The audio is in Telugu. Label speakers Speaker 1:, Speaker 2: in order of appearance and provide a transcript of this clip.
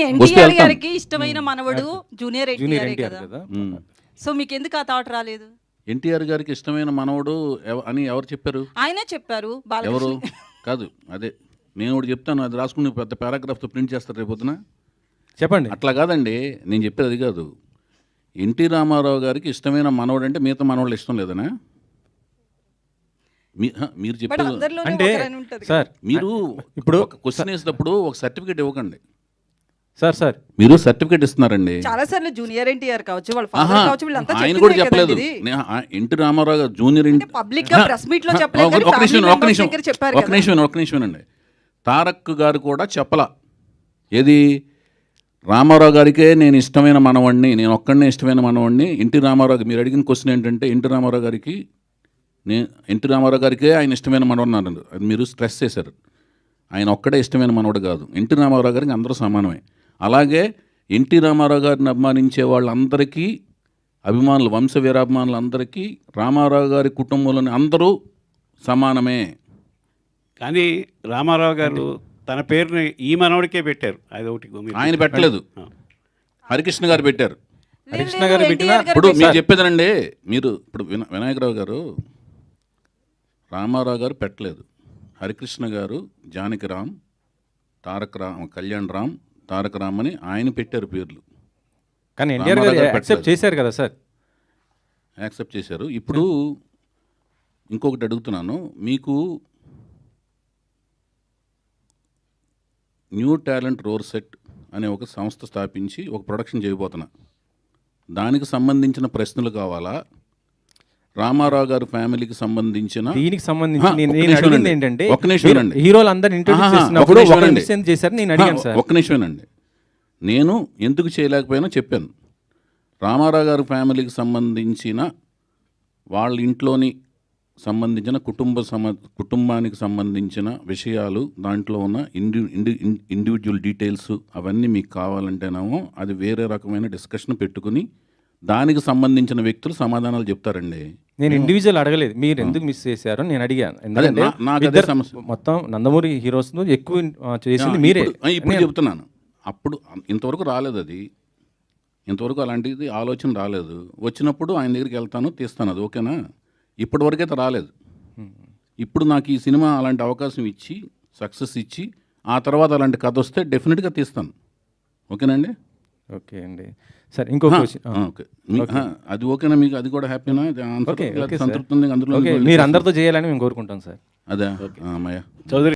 Speaker 1: ఎన్టీఆర్ గారికి ఇష్టమైన మనవడు జూనియర్ ఎన్టీఆర్ కదా. సో మీకు ఎందుకు ఆ థాట్ రాలేదు?
Speaker 2: ఎన్టీఆర్ గారికి ఇష్టమైన మనవడు అని ఎవరు చెప్పారు?
Speaker 1: ఆయనే చెప్పారు.
Speaker 2: ఎవరు కాదు, అదే నేను ఒకటి చెప్తాను, అది రాసుకుని పెద్ద పారాగ్రాఫ్తో ప్రింట్ చేస్తారు రేపు పొద్దున.
Speaker 3: చెప్పండి.
Speaker 2: అట్లా కాదండి, నేను చెప్పేది అది కాదు. ఎన్టీ రామారావు గారికి ఇష్టమైన మనవడు అంటే మిగతా మనవాళ్ళు ఇష్టం లేదనా? మీరు చెప్పేది
Speaker 3: అంటే సార్,
Speaker 2: మీరు
Speaker 3: ఇప్పుడు
Speaker 2: క్వశ్చన్ వేసినప్పుడు ఒక సర్టిఫికేట్ ఇవ్వకండి
Speaker 3: సార్.
Speaker 2: మీరు సర్టిఫికేట్ ఇస్తున్నారండి.
Speaker 1: చాలా సార్లు జూనియర్ ఎన్టీఆర్ కావచ్చు, వాళ్ళ ఫాదర్ కావచ్చు, వీళ్ళంతా
Speaker 2: ఆయన కూడా చెప్పలేదు. ఎన్టీ రామారావు గారు జూనియర్
Speaker 1: పబ్లిక్ గా ప్రెస్ మీట్ లో చెప్పలేదు.
Speaker 2: ఒక నిమిషం అండి. తారక్ గారు కూడా చెప్పలా. ఏది రామారావు గారికే నేను ఇష్టమైన మనవాడిని, నేను ఒక్కడనే ఇష్టమైన మనవాడిని. ఎన్టీ రామారావు మీరు అడిగిన క్వశ్చన్ ఏంటంటే ఎన్టీ రామారావు గారికే ఆయన ఇష్టమైన మనవాడు అన్నారు. అది మీరు స్ట్రెస్ చేశారు. ఆయన ఒక్కడే ఇష్టమైన మనవాడు కాదు, ఎన్టీ రామారావు గారికి అందరూ సమానమే. అలాగే ఎన్టీ రామారావు గారిని అభిమానించే వాళ్ళందరికీ, అభిమానులు, వంశ వీరాభిమానులందరికీ రామారావు గారి కుటుంబంలోని అందరూ సమానమే.
Speaker 4: కానీ రామారావు గారు తన పేరుని ఈ మనవడికే పెట్టారు. అది ఒకటి
Speaker 2: ఆయన పెట్టలేదు, హరికృష్ణ గారు పెట్టారు.
Speaker 3: హరికృష్ణ గారు పెట్టిన
Speaker 2: ఇప్పుడు మీరు చెప్పేదనండి, మీరు ఇప్పుడు వినాయకరావు గారు రామారావు గారు పెట్టలేదు. హరికృష్ణ గారు జానకిరామ్, కళ్యాణ్ రామ్, తారక రామ్ అని ఆయన పెట్టారు పేర్లు.
Speaker 3: కానీ ఎన్టీఆర్ గారు యాక్సెప్ట్ చేశారు కదా సార్.
Speaker 2: యాక్సెప్ట్ చేశారు. ఇప్పుడు ఇంకొకటి అడుగుతున్నాను, మీకు న్యూ టాలెంట్ రోర్ సెట్ అనే ఒక సంస్థ స్థాపించి ఒక ప్రొడక్షన్ చేయబోతున్నా. దానికి సంబంధించిన ప్రశ్నలు కావాలా? రామారావు గారి ఫ్యామిలీకి సంబంధించిన
Speaker 3: దీనికి సంబంధించి నేను అడిగింది ఏంటంటే,
Speaker 2: ఒక్క నిమిషం అండి,
Speaker 3: హీరోలందరూ ఇంట్రొడ్యూస్ చేసినప్పుడు చేశారు, నేను అడిగాను సార్.
Speaker 2: ఒక్క నిమిషమేనండి, నేను ఎందుకు చేయలేకపోయినా చెప్పాను. రామారావు గారి ఫ్యామిలీకి సంబంధించిన వాళ్ళ ఇంట్లోని సంబంధించిన కుటుంబానికి సంబంధించిన విషయాలు, దాంట్లో ఉన్న ఇండివిజువల్ డీటెయిల్స్ అవన్నీ మీకు కావాలంటేనేమో అది వేరే రకమైన డిస్కషన్ పెట్టుకుని దానికి సంబంధించిన వ్యక్తులు సమాధానాలు చెప్తారండి.
Speaker 3: నేను ఇండివిజువల్ అడగలేదు, మీరు ఎందుకు మిస్ చేశారో నేను అడిగాను. ఎందుకంటే మొత్తం నందమూరి హీరోస్ ఎక్కువ చేసింది మీరే.
Speaker 2: ఇప్పుడు చెప్తున్నాను, అప్పుడు ఇంతవరకు రాలేదు, అది ఇంతవరకు అలాంటిది ఆలోచన రాలేదు. వచ్చినప్పుడు ఆయన దగ్గరికి వెళ్తాను, తీస్తాను, అది ఓకేనా? ఇప్పటి వరకైతే రాలేదు. ఇప్పుడు నాకు ఈ సినిమా అలాంటి అవకాశం ఇచ్చి సక్సెస్ ఇచ్చి ఆ తర్వాత అలాంటి కథ వస్తే డెఫినెట్గా తీస్తాను. ఓకేనండి?
Speaker 3: ఓకే అండి. సరే, ఇంకో
Speaker 2: ఓకే, అది ఓకేనా మీకు? అది కూడా హ్యాపీనా? సంతృప్తి ఉంది అందులో?
Speaker 3: మీరు అందరితో చేయాలని మేము కోరుకుంటాం సార్.
Speaker 2: అదే అమ్మయ్య
Speaker 4: చౌదరి.